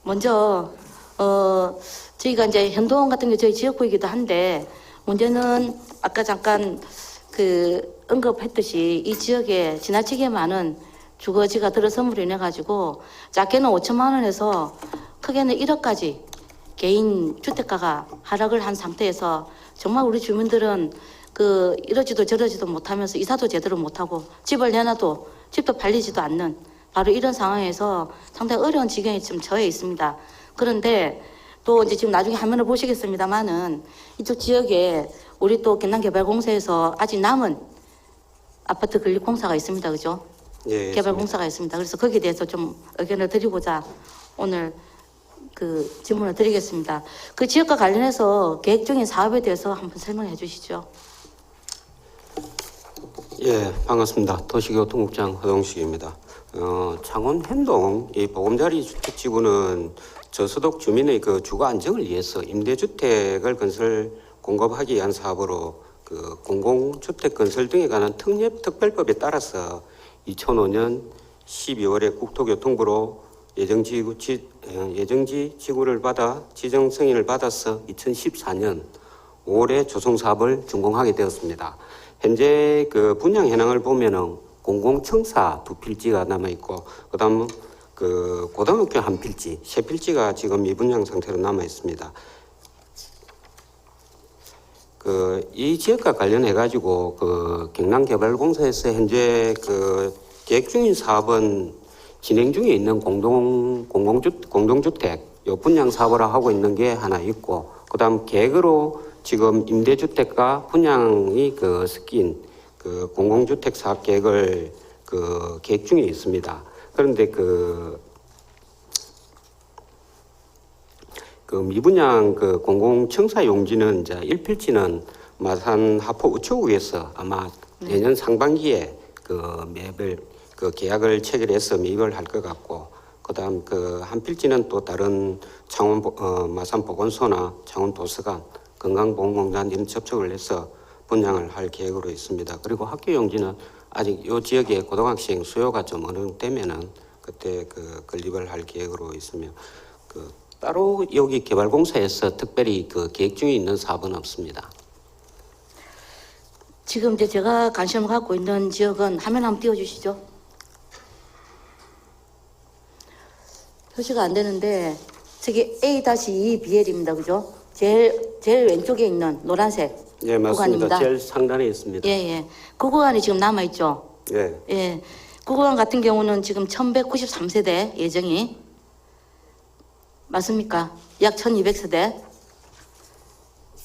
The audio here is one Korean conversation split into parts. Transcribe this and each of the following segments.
먼저 저희가 이제 현동 같은 게 저희 지역구이기도 한데 문제는 아까 잠깐 언급했듯이 이 지역에 지나치게 많은 주거지가 들어섬으로 인해 가지고 작게는 5천만 원에서 크게는 1억까지 개인 주택가가 하락을 한 상태에서 정말 우리 주민들은 이러지도 저러지도 못하면서 이사도 제대로 못하고 집을 내놔도 집도 팔리지도 않는 바로 이런 상황에서 상당히 어려운 지경에 지금 처해 있습니다. 그런데 또 이제 지금 나중에 화면을 보시겠습니다만은 이쪽 지역에 우리 또 경남개발공사에서 아직 남은 아파트 건립 공사가 있습니다. 그죠? 예, 개발 공사가 있습니다. 그래서 거기에 대해서 좀 의견을 드리고자 오늘 질문을 드리겠습니다. 그 지역과 관련해서 계획 중인 사업에 대해서 한번 설명해 주시죠. 예, 반갑습니다. 도시교통국장 허동식입니다. 창원 현동 이 보금자리 주택지구는 저소득 주민의 주거 안정을 위해서 임대주택을 공급하기 위한 사업으로 공공주택 건설 등에 관한 특례특별법에 따라서 2005년 12월에 국토교통부로 예정지 지구를 받아 지정 승인을 받아서 2014년 5월에 조성 사업을 준공하게 되었습니다. 현재 분양 현황을 보면은 공공청사 2필지가 남아 있고, 그다음 고등학교 1필지, 3필지가 지금 미분양 상태로 남아 있습니다. 이 지역과 관련해 가지고 경남개발공사에서 현재 계획 중인 사업은 진행 중에 있는 공동주택 요 분양 사업을 하고 있는 게 하나 있고, 그다음 계획으로 지금 임대주택과 분양이 섞인 공공주택 사업 계획을 계획 중에 있습니다. 그런데 미분양 공공청사 용지는 이제 1필지는 마산 하포 우체국에서 아마 내년 상반기에 매입을 계약을 체결해서 매입을 할 것 같고, 그다음 한 필지는 또 다른 창원 마산 보건소나 창원 도서관, 건강보험공단 이런 접촉을 해서 분양을 할 계획으로 있습니다. 그리고 학교 용지는 아직 이 지역에 고등학생 수요가 좀 어느 정도 되면은 그때 건립을 할 계획으로 있으며 따로 여기 개발공사에서 특별히 계획 중에 있는 사업은 없습니다. 지금 이제 제가 관심을 갖고 있는 지역은 화면 한번 띄워주시죠. 표시가 안 되는데 저기 A-2BL입니다. 그죠? 제일 왼쪽에 있는 노란색 예, 맞습니다. 구간입니다. 제일 상단에 있습니다. 예. 그 구간이 지금 남아있죠? 예. 예. 그 구간 같은 경우는 지금 1193세대 예정이 맞습니까? 약 1200세대.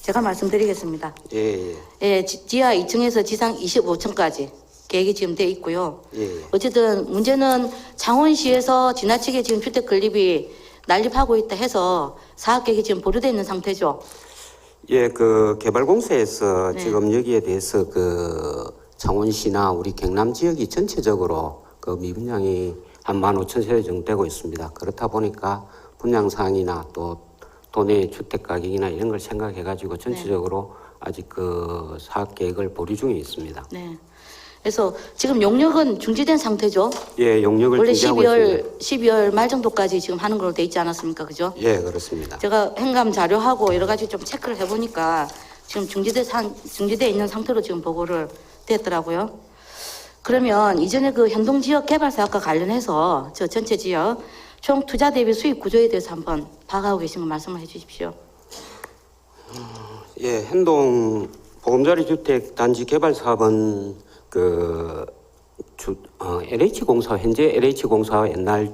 제가 말씀드리겠습니다. 예. 예, 지하 2층에서 지상 25층까지 계획이 지금 돼 있고요. 예. 어쨌든 문제는 창원시에서 지나치게 지금 주택 건립이 난립하고 있다 해서 사업 계획이 지금 보류되어 있는 상태죠. 예, 개발공사에서 네. 지금 여기에 대해서 창원시나 우리 경남 지역이 전체적으로 미분양이 한 15,000세대 정도 되고 있습니다. 그렇다 보니까 분양 사항이나 또 도내 주택 가격이나 이런 걸 생각해 가지고 전체적으로 아직 사업 계획을 보류 중에 있습니다. 네. 그래서 지금 용역은 중지된 상태죠. 예, 용역을 원래 중지하고 있습니다. 12월 말 정도까지 지금 하는 걸로 돼 있지 않았습니까? 그죠? 예, 그렇습니다. 제가 행감 자료하고 여러 가지 좀 체크를 해보니까 지금 중지돼 있는 상태로 지금 보고를 드렸더라고요. 그러면 이전에 현동 지역 개발 사업과 관련해서 저 전체 지역 총 투자 대비 수익 구조에 대해서 한번 파악하고 계신 거 말씀을 해주십시오. 예, 현동 보금자리 주택 단지 개발 사업은 LH공사, 현재 LH공사 옛날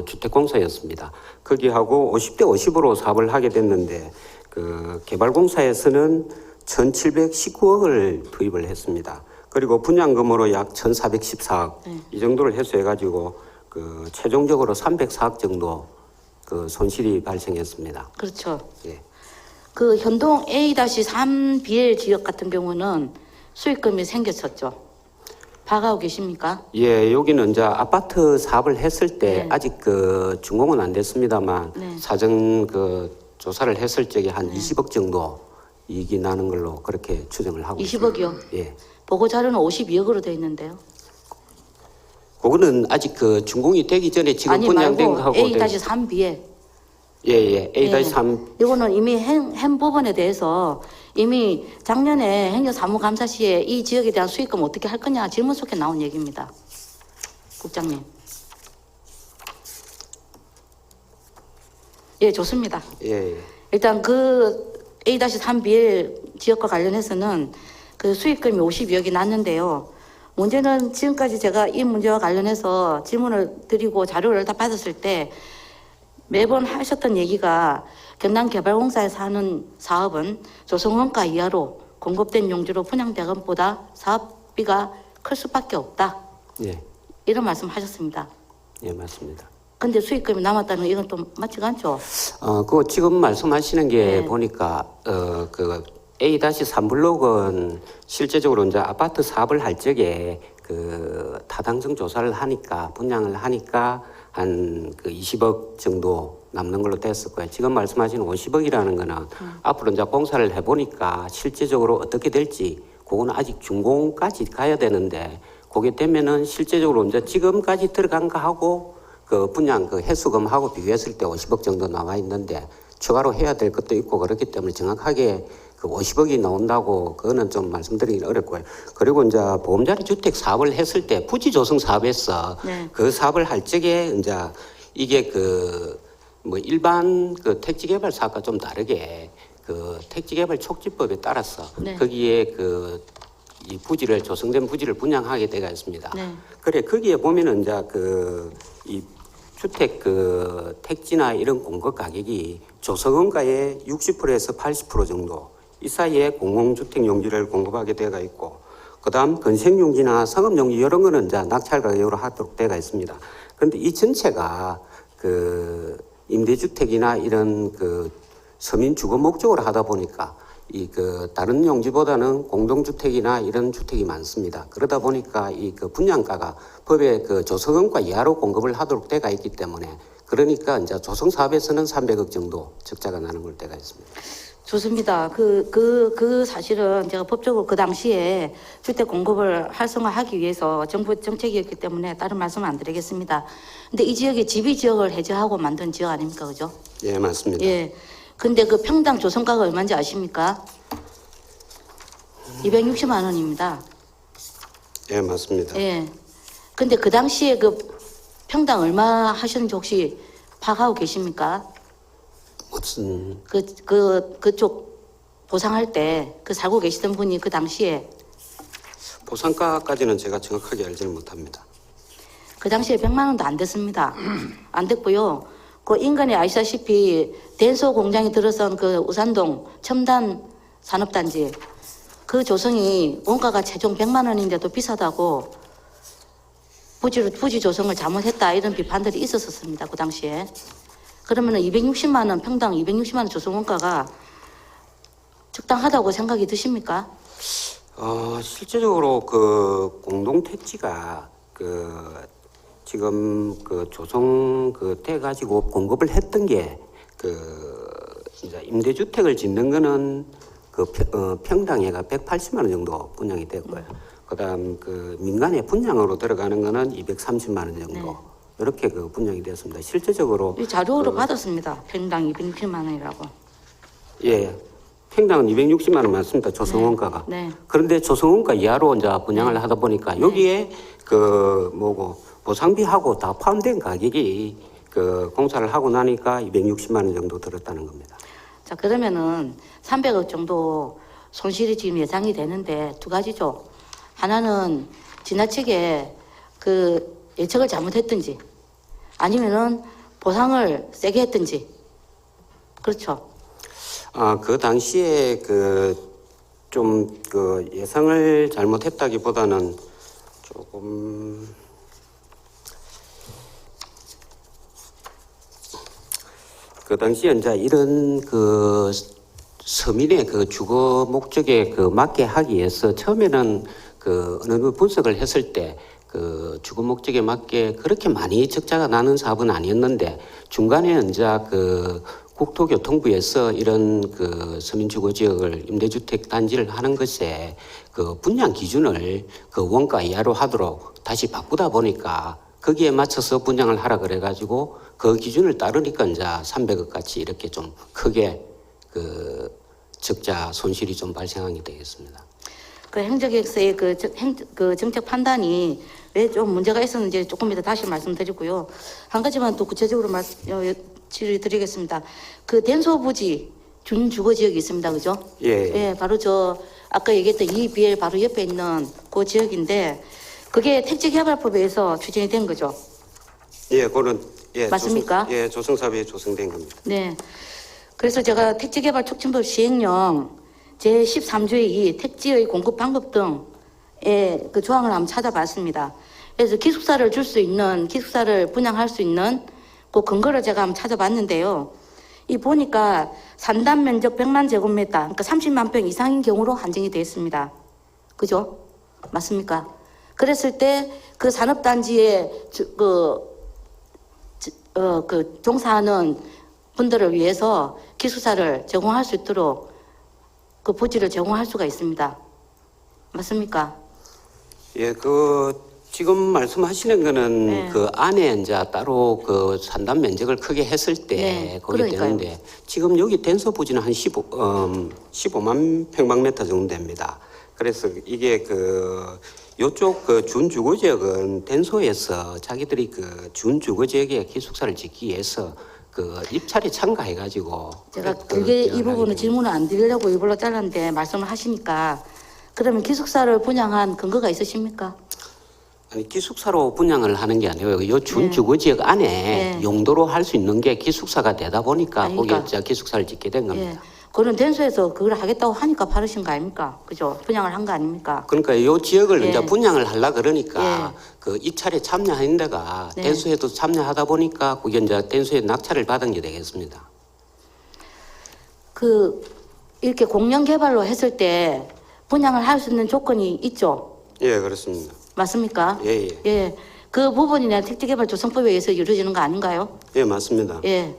주택공사였습니다. 거기하고 50대 50으로 사업을 하게 됐는데 개발공사에서는 1,719억을 투입을 했습니다. 그리고 분양금으로 약 1,414억 이 정도를 해소해가지고 최종적으로 304억 정도 손실이 발생했습니다. 그렇죠. 예. 현동 A-3BL 지역 같은 경우는 수익금이 생겼었죠. 파악하고 계십니까? 예, 여기는 이제 아파트 사업을 했을 때 네. 아직 준공은 안 됐습니다만 네. 사전 조사를 했을 적에 한 20억 정도 이익이 나는 걸로 그렇게 추정을 하고 20억이요? 있습니다. 예. 보고 자료는 52억으로 되어 있는데요. 그거는 아직 준공이 되기 전에 지금 아니 분양된 말고 거하고 A-3B에 예. A-3 이거는 이미 한 부분에 대해서 이미 작년에 행정사무감사 시에 이 지역에 대한 수익금 어떻게 할 거냐 질문 속에 나온 얘기입니다. 국장님. 예, 좋습니다. 예. 일단 그 A-3BL 지역과 관련해서는 그 수익금이 52억이 났는데요. 문제는 지금까지 제가 이 문제와 관련해서 질문을 드리고 자료를 다 받았을 때 매번 하셨던 얘기가 경남개발공사에서 하는 사업은 조성원가 이하로 공급된 용지로 분양대금보다 사업비가 클 수밖에 없다. 예. 이런 말씀 하셨습니다. 예, 맞습니다. 근데 수익금이 남았다는 건 이건 또 맞지가 않죠? 그 지금 말씀하시는 게 네. 보니까 그 A-3블록은 실제적으로 이제 아파트 사업을 할 적에 그 타당성 조사를 하니까 분양을 하니까 한 그 20억 정도 남는 걸로 됐었고요. 지금 말씀하시는 50억이라는 거는 앞으로 이제 공사를 해보니까 실제적으로 어떻게 될지 그거는 아직 준공까지 가야 되는데 그게 되면은 실제적으로 이제 지금까지 들어간 거 하고 그 분양 그 해수금하고 비교했을 때 50억 정도 나와 있는데 추가로 해야 될 것도 있고 그렇기 때문에 정확하게 그 50억이 나온다고 그거는 좀 말씀드리기 어렵고요. 그리고 이제 보험자리 주택 사업을 했을 때 부지 조성 사업에서 네. 그 사업을 할 적에 이제 이게 그 뭐 일반 그 택지 개발 사업과 좀 다르게 그 택지 개발 촉진법에 따라서 네. 거기에 그 이 부지를 조성된 부지를 분양하게 되어 있습니다. 네. 그래 거기에 보면은 이제 그 이 주택 그 택지나 이런 공급 가격이 조성원가의 60%에서 80% 정도 이 사이에 공공주택 용지를 공급하게 되어 있고 그다음 건설용지나 상업용지 이런 거는 이제 낙찰 가격으로 하도록 되어 있습니다. 그런데 이 전체가 그 임대주택이나 이런 그 서민 주거 목적으로 하다 보니까 이 그 다른 용지보다는 공동주택이나 이런 주택이 많습니다. 그러다 보니까 이 그 분양가가 법의 그 조성원가 이하로 공급을 하도록 되어 있기 때문에 그러니까 이제 조성 사업에서는 300억 정도 적자가 나는 걸 때가 있습니다. 좋습니다. 그 사실은 제가 법적으로 그 당시에 주택 공급을 활성화하기 위해서 정부 정책이었기 때문에 다른 말씀 안 드리겠습니다. 근데 이 지역이 지비 지역을 해제하고 만든 지역 아닙니까? 그죠? 예, 맞습니다. 예. 근데 그 평당 조성가가 얼마인지 아십니까? 260만 원입니다. 예, 맞습니다. 예. 근데 그 당시에 그 평당 얼마 하셨는지 혹시 파악하고 계십니까? 무슨 그쪽 보상할 때 그 살고 계시던 분이 그 당시에 보상가까지는 제가 정확하게 알지는 못합니다. 그 당시에 100만 원도 안 됐습니다. 안 됐고요. 그 인근에 아시다시피 덴소 공장이 들어선 그 우산동 첨단 산업단지 그 조성이 원가가 최종 100만 원인데도 비싸다고 부지 조성을 잘못했다 이런 비판들이 있었습니다. 그 당시에. 그러면은 260만 원 평당 260만 원 조성 원가가 적당하다고 생각이 드십니까? 실제적으로 그 공동택지가 그 지금 그 조성 돼 가지고 공급을 했던 게 그 이제 임대주택을 짓는 거는 그 평당에가 180만 원 정도 분양이 됐고요. 그다음 그 민간의 분양으로 들어가는 거는 230만 원 정도. 네. 이렇게 그 분양이 됐습니다. 실제적으로 이 자료로 받았습니다. 평당 260만 원이라고. 예. 평당은 260만 원 맞습니다. 조성원가가. 네. 그런데 조성원가 이하로 이제 분양을 하다 보니까 여기에 그 뭐고 보상비하고 다 포함된 가격이 그 공사를 하고 나니까 260만 원 정도 들었다는 겁니다. 자, 그러면은 300억 정도 손실이 지금 예상이 되는데 두 가지죠. 하나는 지나치게 그 예측을 잘못했든지 아니면은 보상을 세게 했든지. 그렇죠. 그 당시에 좀 그 예상을 잘못했다기보다는 조금 그 당시에 이제 이런 그 서민의 그 주거 목적에 그 맞게 하기 위해서 처음에는 그 어느 정도 분석을 했을 때 그 주거 목적에 맞게 그렇게 많이 적자가 나는 사업은 아니었는데 중간에 이제 그 국토교통부에서 이런 그 서민주거지역을 임대주택 단지를 하는 것에 그 분양 기준을 그 원가 이하로 하도록 다시 바꾸다 보니까 거기에 맞춰서 분양을 하라 그래가지고 그 기준을 따르니까 이제 300억 같이 이렇게 좀 크게 그 적자 손실이 좀 발생하게 되겠습니다. 그 행정계획서의 그 정책 판단이 왜 좀 문제가 있었는지 조금 이따 다시 말씀드리고요. 한 가지만 또 구체적으로 질의드리겠습니다. 그 den소부지 준주거 지역이 있습니다, 그죠? 예. 예, 바로 저 아까 얘기했던 EBL 바로 옆에 있는 그 지역인데 그게 택지개발법에 의해서 추진이 된 거죠. 예, 그거는 예, 맞습니까? 조성사업에 조성된 겁니다. 네. 그래서 제가 택지개발촉진법 시행령 제13조의 2 택지의 공급 방법 등의 그 조항을 한번 찾아봤습니다. 그래서 기숙사를 줄 수 있는, 기숙사를 분양할 수 있는 그 근거를 제가 한번 찾아봤는데요. 이 보니까 산단 면적 100만 제곱미터, 그러니까 30만 평 이상인 경우로 한정이 되어 있습니다. 그죠? 맞습니까? 그랬을 때 그 산업단지에 종사하는 분들을 위해서 기숙사를 제공할 수 있도록 그 부지를 제공할 수가 있습니다. 맞습니까? 예, 그 지금 말씀하시는 거는 네. 그 안에 이제 따로 그 산단 면적을 크게 했을 때 네, 거기 그러니까요. 되는데 지금 여기 denso 부지는 한 15만 평방미터 정도 됩니다. 그래서 이게 그 요쪽 그 준주거 지역은 denso에서 자기들이 그 준주거 지역에 기숙사를 짓기 위해서 그 입찰에 참가해가지고 제가 그 그게 이 제안을 부분은 하게 질문을 안 드리려고 일부러 잘랐는데 말씀을 하시니까 그러면 기숙사를 분양한 근거가 있으십니까? 아니, 기숙사로 분양을 하는 게 아니고요. 요 준주거 지역 안에 네. 용도로 할 수 있는 게 기숙사가 되다 보니까 아니, 거기에 그러니까. 이제 기숙사를 짓게 된 예. 겁니다. 그런 denso에서 그걸 하겠다고 하니까 파르신 거 아닙니까? 그죠? 분양을 한 거 아닙니까? 그러니까 요 지역을 예. 이제 분양을 하려 그러니까 예. 그 입찰에 참여하는 데가 네. denso에도 참여하다 보니까 그게 이제 denso에 낙찰을 받은 게 되겠습니다. 그 이렇게 공영 개발로 했을 때 분양을 할 수 있는 조건이 있죠? 예, 그렇습니다. 맞습니까? 예, 예. 예. 그 부분이나 택지개발조성법에 의해서 이루어지는 거 아닌가요? 예, 맞습니다. 예.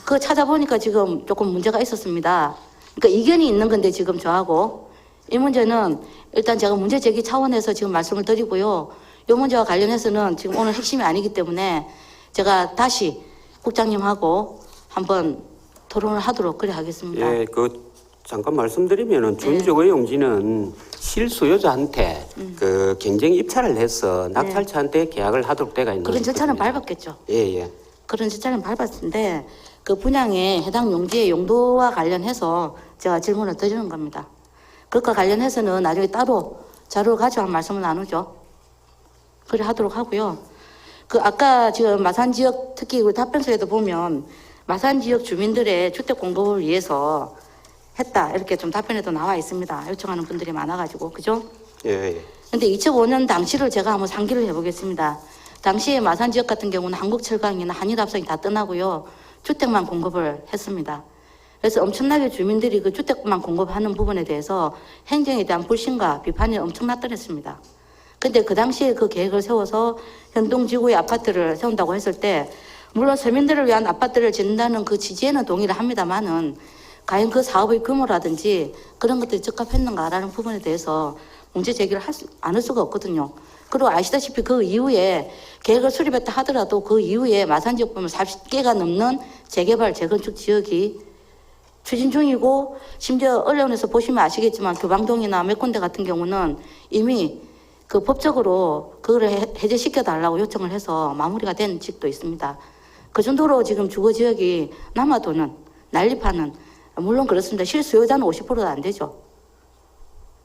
그거 찾아보니까 지금 조금 문제가 있었습니다. 그러니까 이견이 있는 건데 지금 저하고 이 문제는 일단 제가 문제 제기 차원에서 지금 말씀을 드리고요. 이 문제와 관련해서는 지금 오늘 핵심이 아니기 때문에 제가 다시 국장님하고 한번 토론을 하도록 그래 하겠습니다. 예, 그 잠깐 말씀드리면은 준주거 용지는 실수요자한테 그 경쟁 입찰을 해서 낙찰자한테 계약을 하도록 돼가 있는 그런 절차는 것입니다. 밟았겠죠. 예, 예. 그런 절차는 밟았는데 그 분양에 해당 용지의 용도와 관련해서 제가 질문을 드리는 겁니다. 그것과 관련해서는 나중에 따로 자료를 가지고 한 말씀을 나누죠. 그래 하도록 하고요. 그 아까 지금 마산 지역 특히 그 답변서에도 보면 마산 지역 주민들의 주택 공급을 위해서 했다 이렇게 좀 답변에도 나와 있습니다. 요청하는 분들이 많아가지고 그죠? 예, 예. 근데 2005년 당시를 제가 한번 상기를 해보겠습니다. 당시에 마산 지역 같은 경우는 한국철강이나 한일합성이 다 떠나고요. 주택만 공급을 했습니다. 그래서 엄청나게 주민들이 그 주택만 공급하는 부분에 대해서 행정에 대한 불신과 비판이 엄청났더랬습니다. 근데 그 당시에 그 계획을 세워서 현동지구의 아파트를 세운다고 했을 때 물론 서민들을 위한 아파트를 짓는다는 그 지지에는 동의를 합니다만은 과연 그 사업의 규모라든지 그런 것들이 적합했는가라는 부분에 대해서 문제 제기를 안 할 수가 없거든요. 그리고 아시다시피 그 이후에 계획을 수립했다 하더라도 그 이후에 마산 지역 보면 40개가 넘는 재개발, 재건축 지역이 추진 중이고 심지어 언론에서 보시면 아시겠지만 교방동이나 몇 군데 같은 경우는 이미 그 법적으로 그거를 해제시켜 달라고 요청을 해서 마무리가 된 지역도 있습니다. 그 정도로 지금 주거 지역이 남아도는 난립하는 물론 그렇습니다. 실수요자는 50%도 안 되죠.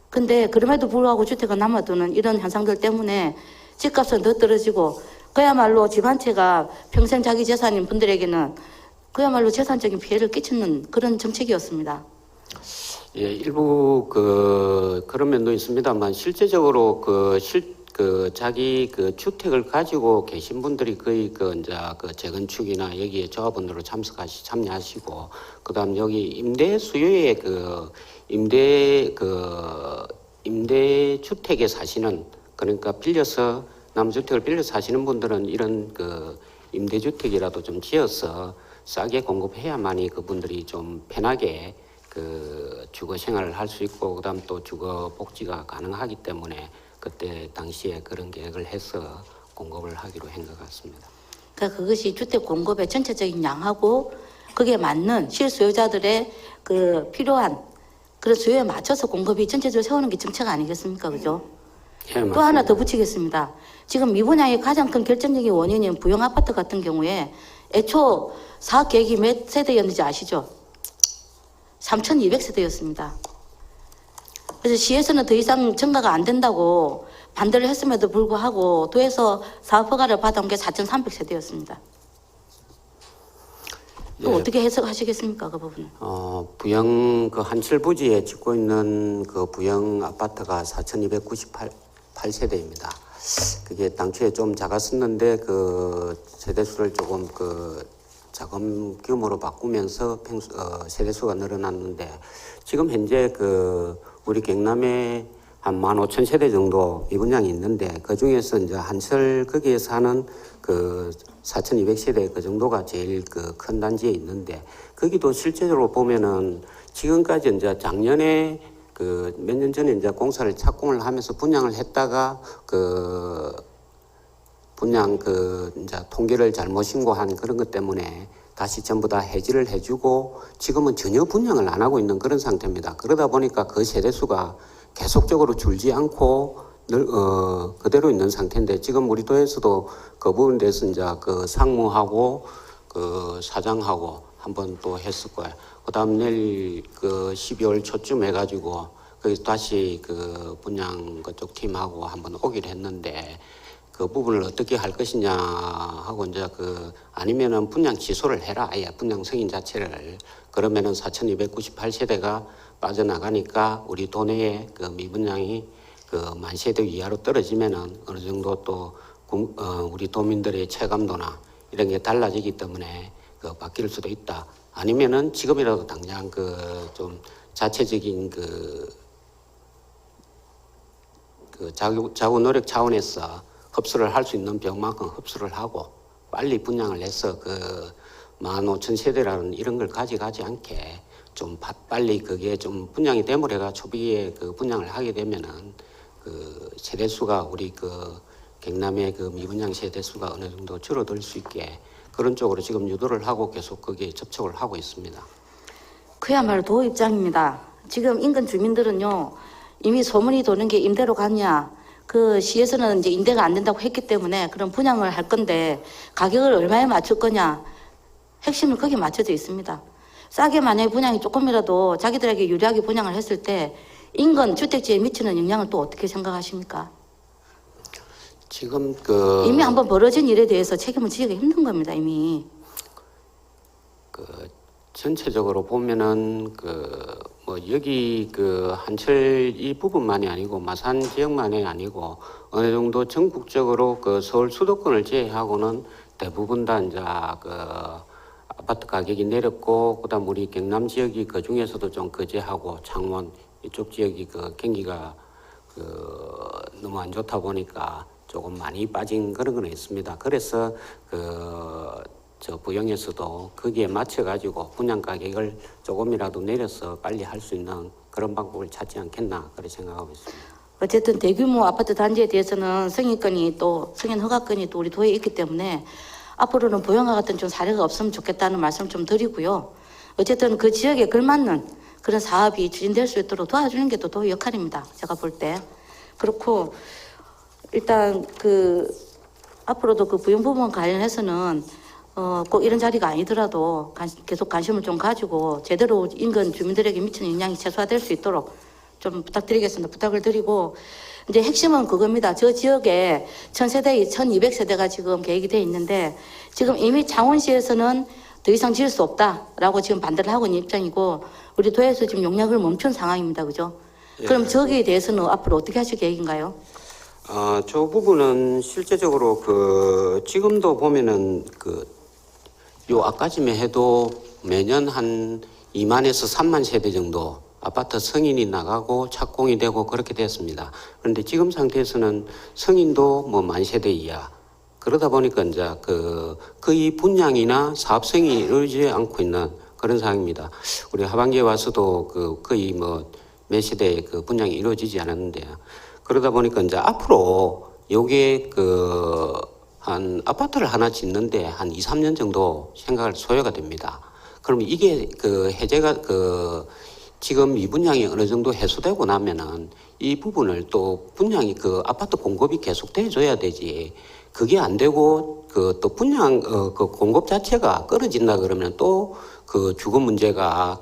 근데 그럼에도 불구하고 주택가 남아도는 이런 현상들 때문에 집값은 더 떨어지고 그야말로 집 한 채가 평생 자기 재산인 분들에게는 그야말로 재산적인 피해를 끼치는 그런 정책이었습니다. 예, 일부 그런 면도 있습니다만 실제적으로 자기 그 주택을 가지고 계신 분들이 거의 이제 재건축이나 여기에 조합원으로 참여하시고 그다음 여기 임대 수요의 임대 주택에 사시는 그러니까 빌려서 남주택을 빌려서 사시는 분들은 이런 임대 주택이라도 좀 지어서 싸게 공급해야만이 그분들이 좀 편하게 주거 생활을 할 수 있고 그다음 또 주거 복지가 가능하기 때문에 그때 당시에 그런 계획을 해서 공급을 하기로 한 것 같습니다. 그러니까 그것이 주택 공급의 전체적인 양하고 그게 맞는 실수요자들의 그 필요한 그런 수요에 맞춰서 공급이 전체적으로 세우는 게 정책 아니겠습니까? 그죠? 예, 또 맞습니다. 하나 더 붙이겠습니다. 지금 미분양의 가장 큰 결정적인 원인인 부영 아파트 같은 경우에 애초 사업 계획이 몇 세대였는지 아시죠? 3,200세대였습니다. 그래서 시에서는 더 이상 증가가 안 된다고 반대를 했음에도 불구하고 도에서 사업 허가를 받아온 게 4,300세대였습니다. 또 예. 어떻게 해석하시겠습니까? 그 부분은. 부영 그 한철 부지에 짓고 있는 그 부영 아파트가 4,298세대입니다. 그게 당초에 좀 작았었는데 그 세대수를 조금 그 자금 규모로 바꾸면서 세대수가 늘어났는데 지금 현재 그 우리 경남에 한 15,000세대 정도 미분양이 있는데 그 중에서 이제 한철 거기에 사는 그 4,200세대 그 정도가 제일 그 큰 단지에 있는데 거기도 실제적으로 보면은 지금까지 이제 작년에 그 몇 년 전에 이제 공사를 착공을 하면서 분양을 했다가 그 분양 그 이제 통계를 잘못 신고한 그런 것 때문에 다시 전부 다 해지를 해주고 지금은 전혀 분양을 안 하고 있는 그런 상태입니다. 그러다 보니까 그 세대수가 계속적으로 줄지 않고 그대로 있는 상태인데 지금 우리 도에서도 그 부분에 대해서 이제 그 상무하고 그 사장하고 한번 또 했을 거예요. 그다음 내일 그 12월 초쯤 해가지고 거기 다시 그 분양 그쪽 팀하고 한번 오기로 했는데 그 부분을 어떻게 할 것이냐 하고 이제 그 아니면은 분양 취소를 해라 아예 분양 승인 자체를 그러면은 4,298세대가 빠져나가니까 우리 도내에 그 미분양이 그 10,000세대 이하로 떨어지면은 어느 정도 또 우리 도민들의 체감도나 이런 게 달라지기 때문에 그 바뀔 수도 있다. 아니면은 지금이라도 당장 그 좀 자체적인 그 자구 노력 차원에서 흡수를 할 수 있는 병만큼 흡수를 하고 빨리 분양을 해서 그 15,000세대라는 이런 걸 가져가지 않게 좀 빨리 그게 좀 분양이 되물해가 초기에 그 분양을 하게 되면은 그 세대수가 우리 그 경남의 그 미분양 세대수가 어느 정도 줄어들 수 있게 그런 쪽으로 지금 유도를 하고 계속 거기에 접촉을 하고 있습니다. 그야말로 도 입장입니다. 지금 인근 주민들은요, 이미 소문이 도는 게 임대로 가냐, 그 시에서는 이제 임대가 안 된다고 했기 때문에 그런 분양을 할 건데 가격을 얼마에 맞출 거냐, 핵심은 거기에 맞춰져 있습니다. 싸게 만약에 분양이 조금이라도 자기들에게 유리하게 분양을 했을 때 인근 주택지에 미치는 영향을 또 어떻게 생각하십니까? 지금 그 이미 한번 벌어진 일에 대해서 책임을 지기가 힘든 겁니다, 이미. 그 전체적으로 보면은 그 뭐 여기 그 한철 이 부분만이 아니고 마산 지역만이 아니고 어느 정도 전국적으로 그 서울 수도권을 제외하고는 대부분 다 이제 그 아파트 가격이 내렸고 그다음 우리 경남 지역이 그 중에서도 좀 거제하고 창원 이쪽 지역이 그 경기가 그 너무 안 좋다 보니까 조금 많이 빠진 그런 건 있습니다. 그래서 저 부영에서도 거기에 맞춰가지고 분양 가격을 조금이라도 내려서 빨리 할 수 있는 그런 방법을 찾지 않겠나 그렇게 생각하고 있습니다. 어쨌든 대규모 아파트 단지에 대해서는 승인권이 또 승인 허가권이 또 우리 도에 있기 때문에 앞으로는 부영과 같은 좀 사례가 없으면 좋겠다는 말씀 좀 드리고요. 어쨌든 그 지역에 걸맞는 그런 사업이 추진될 수 있도록 도와주는 게 또 도의 역할입니다. 제가 볼 때. 그렇고 일단 그 앞으로도 그 부영 부분 관련해서는 꼭 이런 자리가 아니더라도 계속 관심을 좀 가지고 제대로 인근 주민들에게 미치는 영향이 최소화될 수 있도록 좀 부탁드리겠습니다. 부탁을 드리고 이제 핵심은 그겁니다. 저 지역에 1,000세대, 1,200세대가 지금 계획이 돼 있는데 지금 이미 창원시에서는 더 이상 지을 수 없다라고 지금 반대를 하고 있는 입장이고 우리 도에서 지금 용역을 멈춘 상황입니다. 그죠? 예. 그럼 저기에 대해서는 앞으로 어떻게 하실 계획인가요? 저 부분은 실제적으로 그 지금도 보면은 요 아까쯤에 해도 매년 한 2만에서 3만 세대 정도 아파트 승인이 나가고 착공이 되고 그렇게 됐습니다. 그런데 지금 상태에서는 승인도 뭐 10,000세대 이하. 그러다 보니까 이제 거의 분양이나 사업 승인이 이루어지지 않고 있는 그런 상황입니다. 우리 하반기에 와서도 거의 뭐 몇 세대 그 분양이 이루어지지 않았는데요. 그러다 보니까 이제 앞으로 요게 한 아파트를 하나 짓는데 한 2, 3년 정도 생각할 소요가 됩니다. 그러면 이게 해제가 지금 이 분양이 어느 정도 해소되고 나면은 이 부분을 또 분양이 아파트 공급이 계속돼 줘야 되지. 그게 안 되고 또 분양 공급 자체가 끊어진다 그러면 또 주거 문제가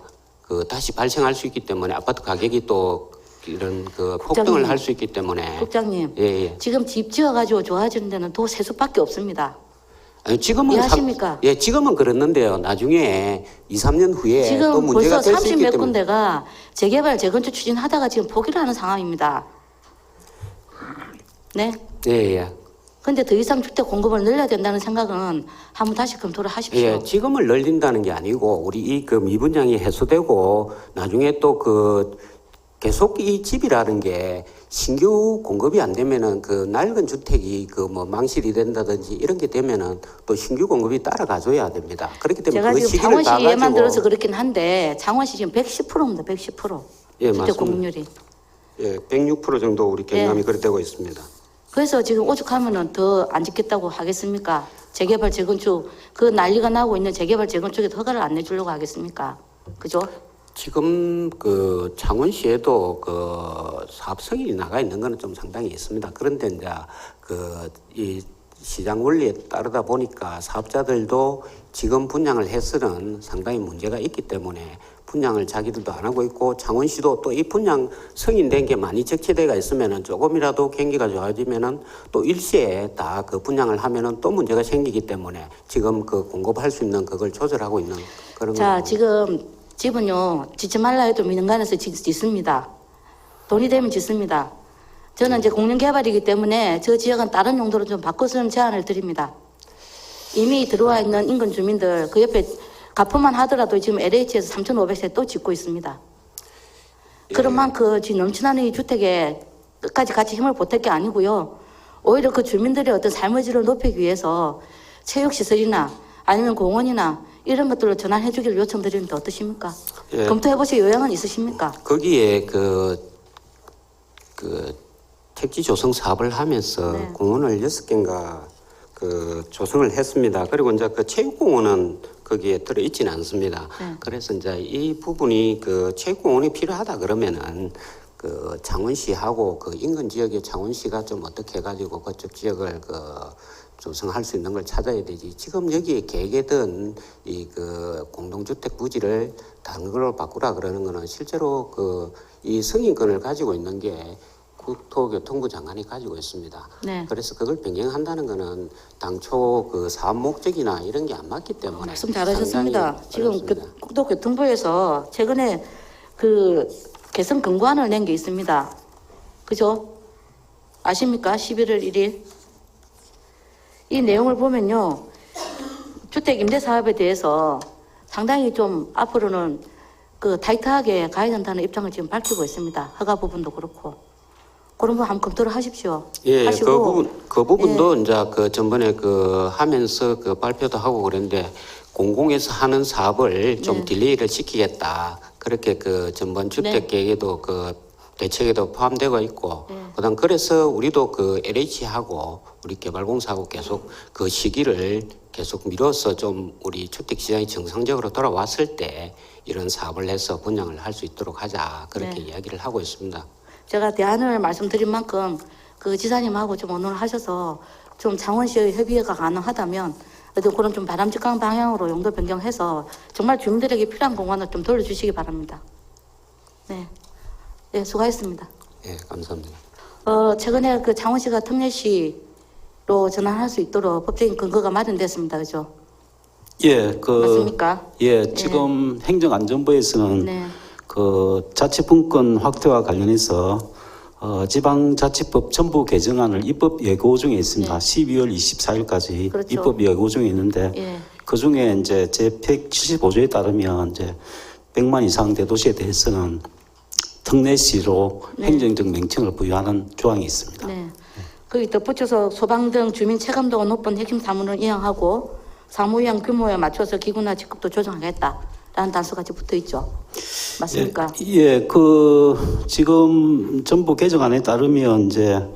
다시 발생할 수 있기 때문에 아파트 가격이 또 이런 폭등을 할 수 있기 때문에. 국장님, 예. 지금 집 지어가지고 좋아지는 데는 도 세수밖에 없습니다. 아니, 지금은 이해하십니까? 예, 지금은 그랬는데요. 나중에 2, 3년 후에 또 지금 문제가 벌써 될 수 30 있기 몇 때문에. 군데가 재개발, 재건축 추진하다가 지금 포기를 하는 상황입니다. 네. 예. 근데 더 이상 주택 공급을 늘려야 된다는 생각은 한번 다시 검토를 하십시오. 예, 지금을 늘린다는 게 아니고 우리 이 미분양이 해소되고 나중에 또 계속 이 집이라는 게 신규 공급이 안 되면은 낡은 주택이 망실이 된다든지 이런 게 되면은 또 신규 공급이 따라가줘야 됩니다. 그렇기 때문에 제가 그 지금 시기를 창원시에만 들어서 그렇긴 한데 창원시 지금 110%입니다. 110%. 예, 주택 맞습니다. 공급률이. 예, 106% 정도 우리 경남이 예. 그렇게 되고 있습니다. 그래서 지금 오죽하면은 더 안 짓겠다고 하겠습니까? 재개발, 재건축, 난리가 나고 있는 재개발, 재건축에 허가를 안 내주려고 하겠습니까? 그죠? 지금 창원시에도 사업성이 나가 있는 거는 좀 상당히 있습니다. 그런데 이제 이 시장 원리에 따르다 보니까 사업자들도 지금 분양을 해서는 상당히 문제가 있기 때문에 분양을 자기들도 안 하고 있고 창원시도 또 이 분양 승인된 게 많이 적체되어 있으면은 조금이라도 경기가 좋아지면은 또 일시에 다 분양을 하면은 또 문제가 생기기 때문에 지금 공급할 수 있는 그걸 조절하고 있는 그런 자, 거고. 지금 집은요, 짓지 말라 해도 민간에서 짓습니다. 돈이 되면 짓습니다. 저는 이제 공영개발이기 때문에 저 지역은 다른 용도로 좀 바꿔서는 제안을 드립니다. 이미 들어와 있는 인근 주민들, 그 옆에 가포만 하더라도 지금 LH에서 3,500세 또 짓고 있습니다. 그런 만큼 지금 넘치나는 이 주택에 끝까지 같이 힘을 보탤 게 아니고요. 오히려 그 주민들의 어떤 삶의 질을 높이기 위해서 체육시설이나 아니면 공원이나 이런 것들로 전환해 주기를 요청드리는데 어떠십니까? 예. 검토해 보실 요양은 있으십니까? 거기에 택지 조성 사업을 하면서 네. 공원을 6개인가 조성을 했습니다. 그리고 이제 체육공원은 거기에 들어있지는 않습니다. 네. 그래서 이제 이 부분이 체육공원이 필요하다 그러면은 창원시하고 인근 지역의 창원시가 좀 어떻게 해가지고 그쪽 지역을 조성할 수 있는 걸 찾아야 되지. 지금 여기에 계획했던 이 공동주택 부지를 다른 걸로 바꾸라 그러는 거는 실제로 이 승인권을 가지고 있는 게 국토교통부 장관이 가지고 있습니다. 네. 그래서 그걸 변경한다는 거는 당초 사업 목적이나 이런 게 안 맞기 때문에 말씀 잘하셨습니다. 상당히 지금 어렵습니다. 국토교통부에서 최근에 개선 권고안을 낸 게 있습니다. 그죠? 아십니까? 11월 1일. 이 내용을 보면요. 주택 임대 사업에 대해서 상당히 좀 앞으로는 타이트하게 가야 된다는 입장을 지금 밝히고 있습니다. 허가 부분도 그렇고. 그런 거 한번 검토를 하십시오. 예, 하시고, 그 부분도 이제 전번에 하면서 발표도 하고 그랬는데 공공에서 하는 사업을 좀 네. 딜레이를 시키겠다. 그렇게 전번 주택 계획에도 대책에도 포함되고 있고, 네. 그다음 그래서 우리도 LH하고 우리 개발공사하고 계속 그 시기를 계속 미뤄서 좀 우리 주택 시장이 정상적으로 돌아왔을 때 이런 사업을 해서 분양을 할 수 있도록 하자 그렇게 네. 이야기를 하고 있습니다. 제가 대안을 말씀드린 만큼 지사님하고 좀 의논을 하셔서 좀 창원시의 협의가 가능하다면 그래도 그런 좀 바람직한 방향으로 용도 변경해서 정말 주민들에게 필요한 공간을 좀 돌려주시기 바랍니다. 네, 네 수고하셨습니다. 예, 감사합니다. 최근에 창원시가 특례시로 전환할 수 있도록 법적인 근거가 마련됐습니다. 그죠? 예, 맞습니까? 예, 지금 행정안전부에서는 네. 자치분권 확대와 관련해서 지방자치법 첨부 개정안을 입법 예고 중에 있습니다. 네. 12월 24일까지 그렇죠. 입법 예고 중에 있는데 예. 그 중에 이제 제 175조에 따르면 이제 100만 이상 대도시에 대해서는 특례시로 네. 행정적 명칭을 부여하는 조항이 있습니다. 네. 거기 덧붙여서 소방 등 주민 체감도가 높은 핵심 사무를 이행하고 사무위원 규모에 맞춰서 기구나 직급도 조정하겠다라는 단서가 지금 붙어 있죠. 맞습니까? 예, 지금 정부 개정안에 따르면 이제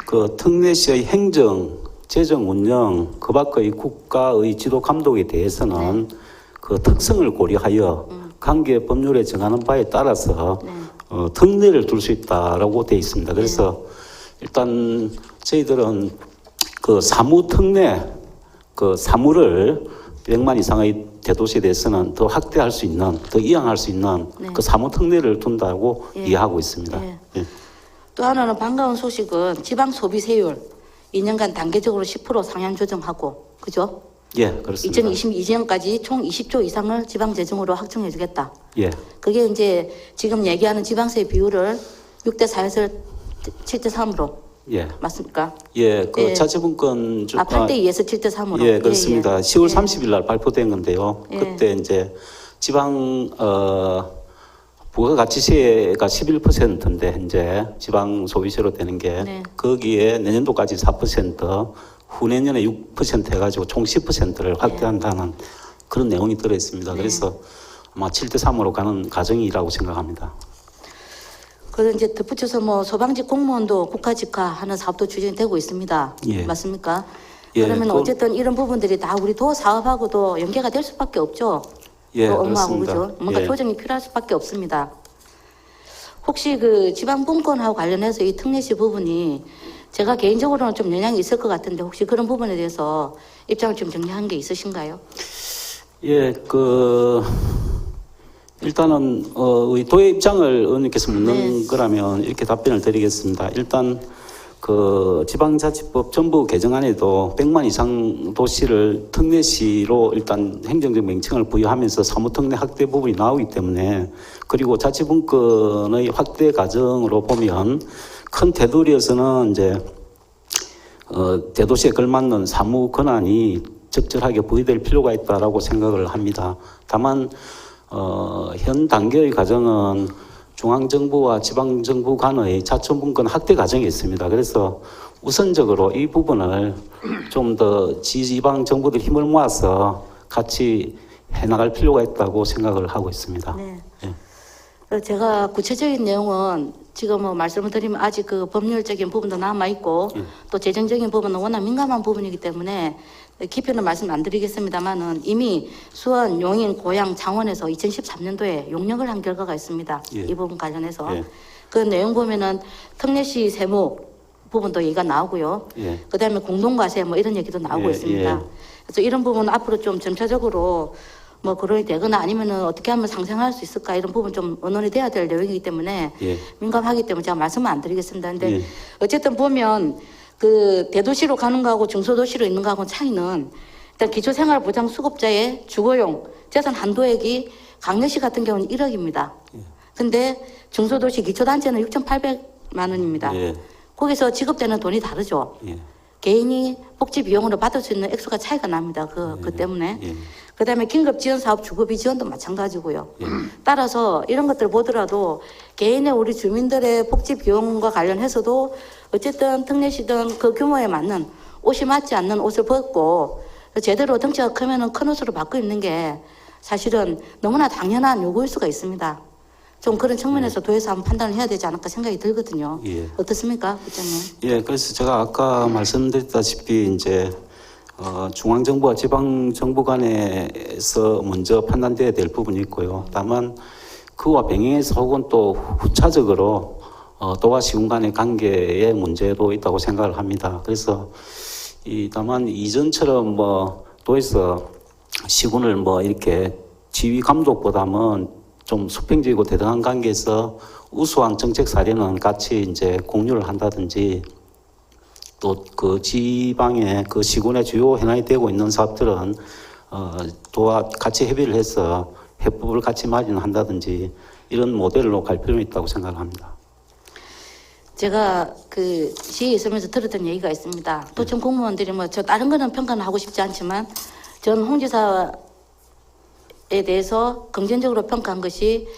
그 특례시의 행정, 재정 운영, 그 밖의 국가의 지도 감독에 대해서는 그 특성을 고려하여 관계 법률에 정하는 바에 따라서 특례를 둘 수 있다라고 되어 있습니다. 그래서 일단 저희들은 그 사무 특례, 그 사무를 100만 이상의 대도시에 대해서는 더 확대할 수 있는, 더 이양할 수 있는 그 사무 특례를 둔다고 이해하고 있습니다. 예. 또 하나는 반가운 소식은 지방 소비세율 2년간 단계적으로 10% 상향 조정하고, 그죠? 예, 그렇습니다. 2022년까지 총 20조 이상을 지방 재정으로 확정해 주겠다. 예. 그게 이제 지금 얘기하는 지방세 비율을 6대 4에서 7대 3으로 예. 맞습니까? 예, 그 예. 자치분권 8대 2에서 7대 3으로. 예, 그렇습니다. 10월 예. 30일 날 발표된 건데요. 예. 그때 이제 지방 부가가치세가 11%인데 이제 지방 소비세로 되는 게 네. 거기에 내년도까지 4%, 후내년에 6% 해가지고 총 10%를 확대한다는 그런 내용이 들어 있습니다. 그래서 아마 7대 3으로 가는 과정이라고 생각합니다. 그래서 이제 덧붙여서 뭐 소방직 공무원도 국가직화하는 사업도 추진되고 있습니다. 예. 맞습니까? 예, 그러면 그- 어쨌든 이런 부분들이 다 우리 도 사업하고도 연계가 될 수밖에 없죠. 예, 그 업무하고 그렇습니다. 그죠? 뭔가 예. 조정이 필요할 수밖에 없습니다. 혹시 그 지방분권하고 관련해서 이 특례시 부분이 제가 개인적으로는 좀 영향이 있을 것 같은데 혹시 그런 부분에 대해서 입장을 좀 정리한 게 있으신가요? 예, 일단은 우리 도의 입장을 의원님께서 묻는 거라면 이렇게 답변을 드리겠습니다. 일단 그 지방자치법 전부 개정안에도 100만 이상 도시를 특례시로 일단 행정적 명칭을 부여하면서 사무특례 확대 부분이 나오기 때문에, 그리고 자치분권의 확대 과정으로 보면 큰 테두리에서는 이제 대도시에 걸맞는 사무 권한이 적절하게 부여될 필요가 있다라고 생각을 합니다. 다만 현 단계의 과정은 중앙정부와 지방정부 간의 자치분권 확대 과정이 있습니다. 그래서 우선적으로 이 부분을 좀 더 지방 정부들 힘을 모아서 같이 해나갈 필요가 있다고 생각을 하고 있습니다. 네. 예. 그래서 제가 구체적인 내용은 지금 뭐 말씀을 드리면 아직 그 법률적인 부분도 남아 있고 또 재정적인 부분은 워낙 민감한 부분이기 때문에 깊이는 말씀 안 드리겠습니다만은 이미 수원, 용인, 고양, 창원에서 2013년도에 용역을 한 결과가 있습니다. 예. 이 부분 관련해서 예. 그 내용 보면은 특례시 세무 부분도 얘기가 나오고요. 예. 그다음에 공동과세 뭐 이런 얘기도 나오고 예, 있습니다. 예. 그래서 이런 부분 앞으로 좀 점차적으로 뭐 거론이 되거나 아니면은 어떻게 하면 상생할 수 있을까 이런 부분 좀 의논이 돼야 될 내용이기 때문에 예. 민감하기 때문에 제가 말씀을 안 드리겠습니다. 근데 예. 어쨌든 보면 그 대도시로 가는 거하고 중소도시로 있는 거하고 차이는 일단 기초생활보장 수급자의 주거용 재산 한도액이 강릉시 같은 경우는 1억입니다. 근데 중소도시 기초단체는 6,800만 원입니다. 예. 거기서 지급되는 돈이 다르죠. 예. 개인이 복지 비용으로 받을 수 있는 액수가 차이가 납니다. 그 때문에. 예. 그다음에 긴급지원 사업 주거비 지원도 마찬가지고요. 따라서 이런 것들 보더라도 개인의 우리 주민들의 복지 비용과 관련해서도 어쨌든 특례시든 그 규모에 맞는 옷이 맞지 않는 옷을 벗고 제대로 덩치가 크면은 큰 옷으로 바꿔 입는 게 사실은 너무나 당연한 요구일 수가 있습니다. 좀 그런 측면에서 도에서 한번 판단을 해야 되지 않을까 생각이 들거든요. 예. 어떻습니까, 부장님? 예, 그래서 제가 아까 말씀드렸다시피 이제 중앙정부와 지방정부 간에서 먼저 판단돼야 될 부분이 있고요. 다만 그와 병행해서 혹은 또 후차적으로 도와 시군 간의 관계의 문제도 있다고 생각을 합니다. 그래서 다만 이전처럼 뭐 도에서 시군을 뭐 이렇게 지휘 감독보다는 좀 수평적이고 대등한 관계에서 우수한 정책 사례는 같이 이제 공유를 한다든지, 또 그 지방의 그 시군의 주요 현안이 되고 있는 사업들은 도와 같이 협의를 해서 해법을 같이 마련한다든지 이런 모델로 갈 필요는 있다고 생각을 합니다. 제가 그 시에 있으면서 들었던 얘기가 있습니다. 도청 공무원들이 뭐 저 다른 거는 평가는 하고 싶지 않지만 전 홍 지사에 대해서 긍정적으로 평가한 것이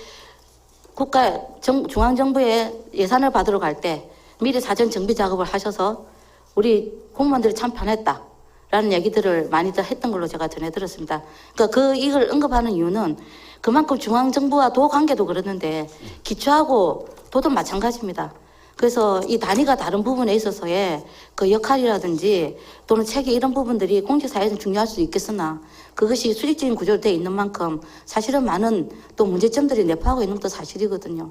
중앙정부의 예산을 받으러 갈 때 미리 사전 정비 작업을 하셔서 우리 공무원들이 참 편했다라는 얘기들을 많이들 했던 걸로 제가 전해 들었습니다. 그러니까 이걸 언급하는 이유는 그만큼 중앙정부와 도 관계도 그러는데 기초하고 도도 마찬가지입니다. 그래서 이 단위가 다른 부분에 있어서의 그 역할이라든지 또는 체계 이런 부분들이 공직사회에서 중요할 수도 있겠으나 그것이 수직적인 구조로 되어 있는 만큼 사실은 많은 또 문제점들이 내포하고 있는 것도 사실이거든요.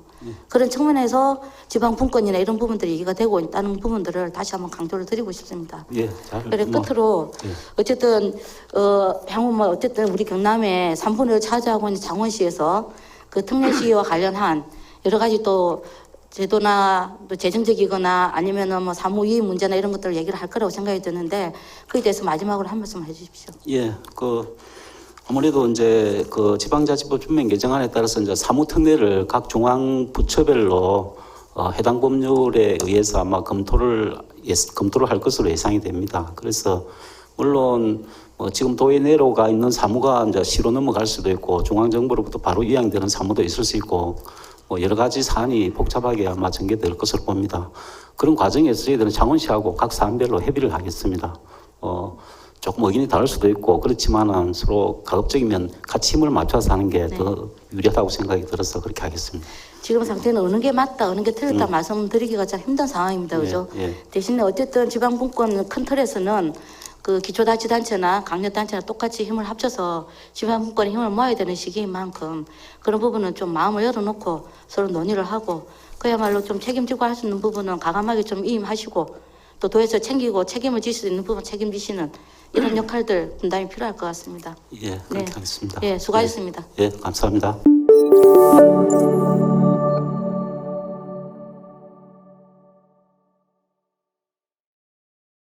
그런 측면에서 지방 분권이나 이런 부분들이 얘기가 되고 있다는 부분들을 다시 한번 강조를 드리고 싶습니다. 예, 그래 끝으로 예. 어쨌든 향후 뭐 어쨌든 우리 경남의 3분의 1을 차지하고 있는 창원시에서 그 특례시와 관련한 여러 가지 또 제도나 또 재정적이거나 아니면은 뭐 사무이의 문제나 이런 것들을 얘기를 할 거라고 생각이 드는데 그에 대해서 마지막으로 한 말씀 해주십시오. 예, 아무래도 이제 그 지방자치법 전면 개정안에 따라서 이제 사무특례를 각 중앙 부처별로 해당 법률에 의해서 아마 검토를 할 것으로 예상이 됩니다. 그래서 물론 지금 도의 내로가 있는 사무가 이제 시로 넘어갈 수도 있고 중앙정부로부터 바로 이양되는 사무도 있을 수 있고 여러 가지 사안이 복잡하게 아마 전개될 것으로 봅니다. 그런 과정에서 저희들은 창원시하고 각 사안별로 협의를 하겠습니다. 조금 의견이 다를 수도 있고 그렇지만은 서로 가급적이면 같이 힘을 맞춰서 하는 게 더 유리하다고 생각이 들어서 그렇게 하겠습니다. 지금 상태는 어느 게 맞다, 어느 게 틀렸다 말씀드리기가 참 힘든 상황입니다. 그죠? 예. 대신에 어쨌든 지방분권 큰 틀에서는 그 기초자치단체나 강력단체나 똑같이 힘을 합쳐서 지방분권에 힘을 모아야 되는 시기인 만큼 그런 부분은 좀 마음을 열어놓고 서로 논의를 하고 그야말로 좀 책임지고 할 수 있는 부분은 과감하게 좀 임하시고 또 도에서 챙기고 책임을 질 수 있는 부분 책임지시는 이런 역할들 분담이 필요할 것 같습니다. 예, 그렇게 하겠습니다. 예, 수고하셨습니다. 예, 감사합니다.